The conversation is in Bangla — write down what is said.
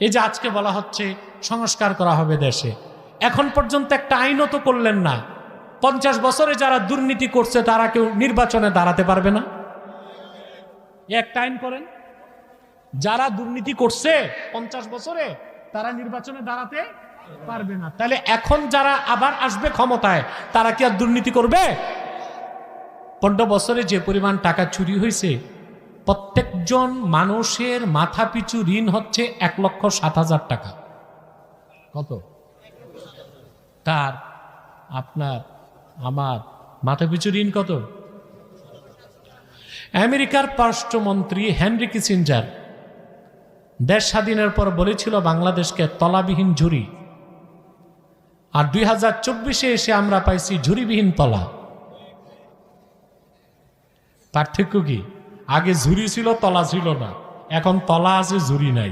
এই যে আজকে বলা হচ্ছে সংস্কার করা হবে দেশে, এখন পর্যন্ত একটা আইনও তো করলেন না। 50 বছরে যারা দুর্নীতি করছে তারা কেউ নির্বাচনে দাঁড়াতে পারবে না। একটা আইন করেন, যারা দুর্নীতি করছে 50 বছরে তারা নির্বাচনে দাঁড়াতে পারবে না। তাহলে এখন যারা আবার আসবে ক্ষমতায় তারা কি আর দুর্নীতি করবে? 15 বছরে যে পরিমাণ টাকা চুরি হয়েছে, প্রত্যেকজন মানুষের মাথা পিছু ঋণ হচ্ছে 1,07,000 টাকা। কত? তার আপনার আমার মাথা পিছু ঋণ কত? আমেরিকার পররাষ্ট্রমন্ত্রী হেনরি কিসিঞ্জার দেশ স্বাধীনের পর বলেছিল বাংলাদেশকে তলাবিহীন ঝুড়ি, আর 2024-এ এসে আমরা পাইছি ঝুড়িবিহীন তলা। পার্থক্য কি? আগে ঝুড়ি ছিল, তলা ছিল না, এখন তলা আছে, ঝুড়ি নাই।